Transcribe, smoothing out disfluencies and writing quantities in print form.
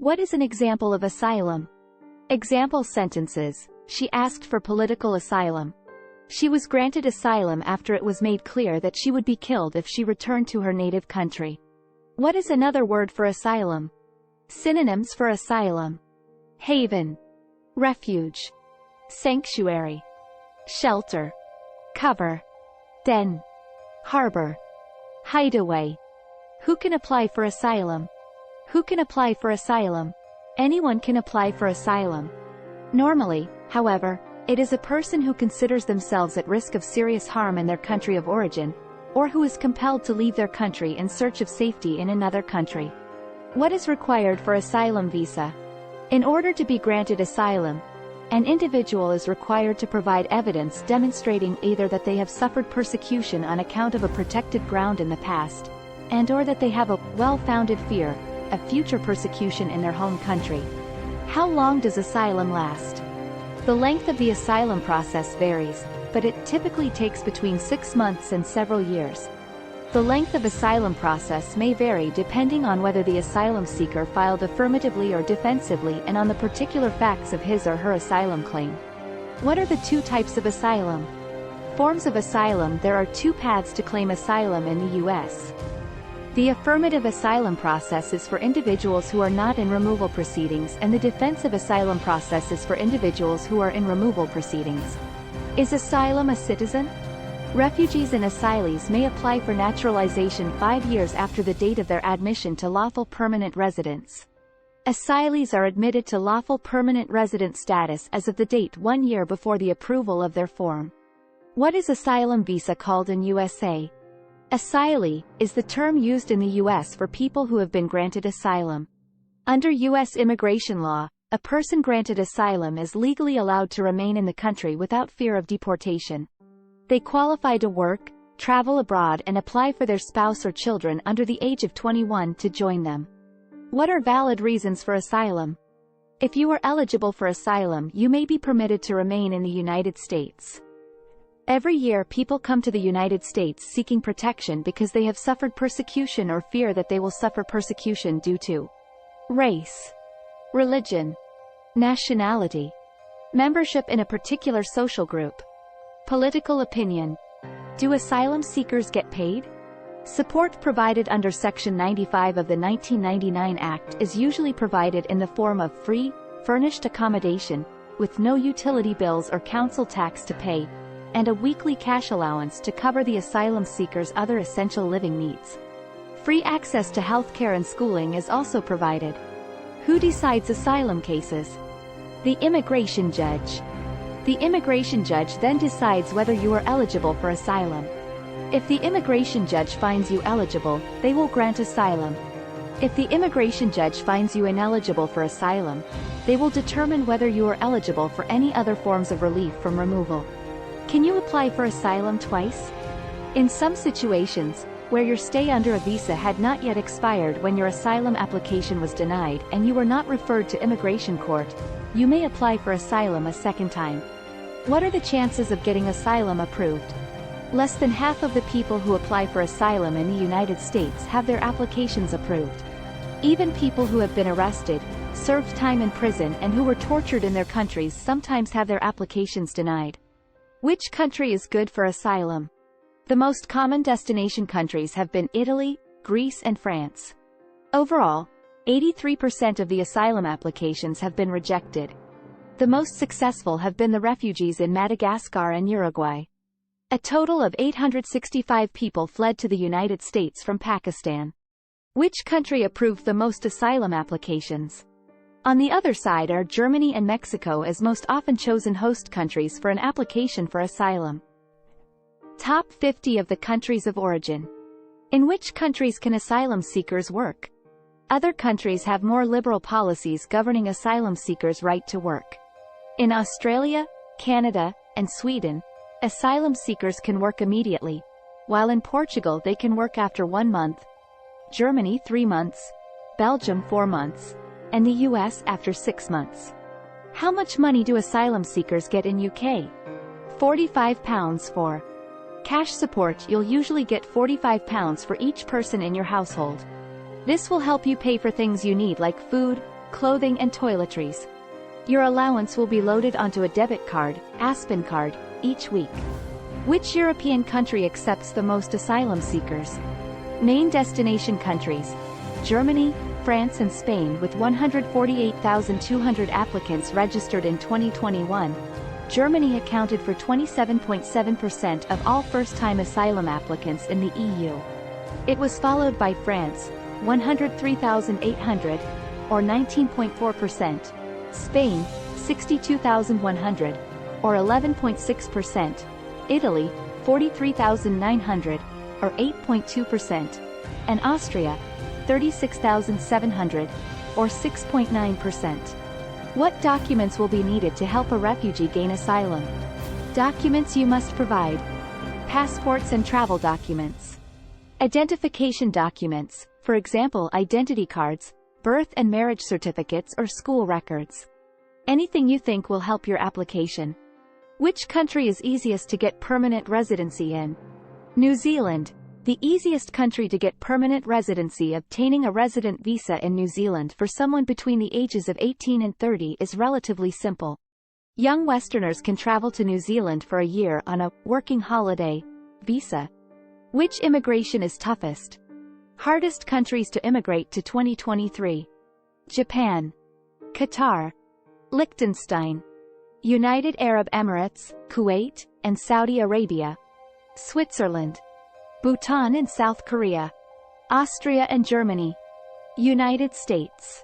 What is an example of asylum? Example sentences. She asked for political asylum. She was granted asylum after it was made clear that she would be killed if she returned to her native country. What is another word for asylum? Synonyms for asylum: haven, refuge, sanctuary, shelter, cover, den, harbor, hideaway. Who can apply for asylum? Who can apply for asylum? Anyone can apply for asylum. Normally, however, it is a person who considers themselves at risk of serious harm in their country of origin, or who is compelled to leave their country in search of safety in another country. What is required for asylum visa? In order to be granted asylum, an individual is required to provide evidence demonstrating either that they have suffered persecution on account of a protected ground in the past, and/or that they have a well-founded fear of future persecution in their home country. How long does asylum last? The length of the asylum process varies, but it typically takes between 6 months and several years. The length of asylum process may vary depending on whether the asylum seeker filed affirmatively or defensively and on the particular facts of his or her asylum claim. What are the two types of asylum? Forms of asylum. There are two paths to claim asylum in the U.S. The affirmative asylum process is for individuals who are not in removal proceedings, and the defensive asylum process is for individuals who are in removal proceedings. Is asylum a citizen? Refugees and asylees may apply for naturalization 5 years after the date of their admission to lawful permanent residence. Asylees are admitted to lawful permanent resident status as of the date 1 year before the approval of their form. What is asylum visa called in USA? Asylee is the term used in the U.S. for people who have been granted asylum. Under U.S. immigration law, a person granted asylum is legally allowed to remain in the country without fear of deportation. They qualify to work, travel abroad, and apply for their spouse or children under the age of 21 to join them. What are valid reasons for asylum? If you are eligible for asylum, you may be permitted to remain in the United States. Every year people come to the United States seeking protection because they have suffered persecution or fear that they will suffer persecution due to race, religion, nationality, membership in a particular social group, political opinion. Do asylum seekers get paid? Support provided under Section 95 of the 1999 Act is usually provided in the form of free, furnished accommodation, with no utility bills or council tax to pay, and a weekly cash allowance to cover the asylum seeker's other essential living needs. Free access to health care and schooling is also provided. Who decides asylum cases? The immigration judge. The immigration judge then decides whether you are eligible for asylum. If the immigration judge finds you eligible, they will grant asylum. If the immigration judge finds you ineligible for asylum, they will determine whether you are eligible for any other forms of relief from removal. Can you apply for asylum twice? In some situations, where your stay under a visa had not yet expired when your asylum application was denied and you were not referred to immigration court, you may apply for asylum a second time. What are the chances of getting asylum approved? Less than half of the people who apply for asylum in the United States have their applications approved. Even people who have been arrested, served time in prison, and who were tortured in their countries sometimes have their applications denied. Which country is good for asylum? The most common destination countries have been Italy, Greece, and France. Overall, 83% of the asylum applications have been rejected. The most successful have been the refugees in Madagascar and Uruguay. A total of 865 people fled to the United States from Pakistan. Which country approved the most asylum applications? On the other side are Germany and Mexico as most often chosen host countries for an application for asylum. Top 50 of the countries of origin. In which countries can asylum seekers work? Other countries have more liberal policies governing asylum seekers' right to work. In Australia, Canada, and Sweden, asylum seekers can work immediately, while in Portugal they can work after 1 month, Germany 3 months, Belgium 4 months, and the US after 6 months. How much money do asylum seekers get in UK? £45 for cash support. You'll usually get £45 for each person in your household. This will help you pay for things you need like food, clothing and toiletries. Your allowance will be loaded onto a debit card, Aspen card, each week. Which European country accepts the most asylum seekers? Main destination countries: Germany, France and Spain. With 148,200 applicants registered in 2021, Germany accounted for 27.7% of all first-time asylum applicants in the EU. It was followed by France, 103,800, or 19.4%, Spain, 62,100, or 11.6%, Italy, 43,900, or 8.2%, and Austria, 36,700, or 6.9%. What documents will be needed to help a refugee gain asylum? Documents you must provide: passports and travel documents. Identification documents, for example identity cards, birth and marriage certificates or school records. Anything you think will help your application. Which country is easiest to get permanent residency in? New Zealand. The easiest country to get permanent residency. Obtaining a resident visa in New Zealand for someone between the ages of 18 and 30 is relatively simple. Young Westerners can travel to New Zealand for a year on a working holiday visa. Which immigration is toughest? Hardest countries to immigrate to 2023: Japan, Qatar, Liechtenstein, United Arab Emirates, Kuwait, and Saudi Arabia, Switzerland, Bhutan and South Korea, Austria and Germany, United States.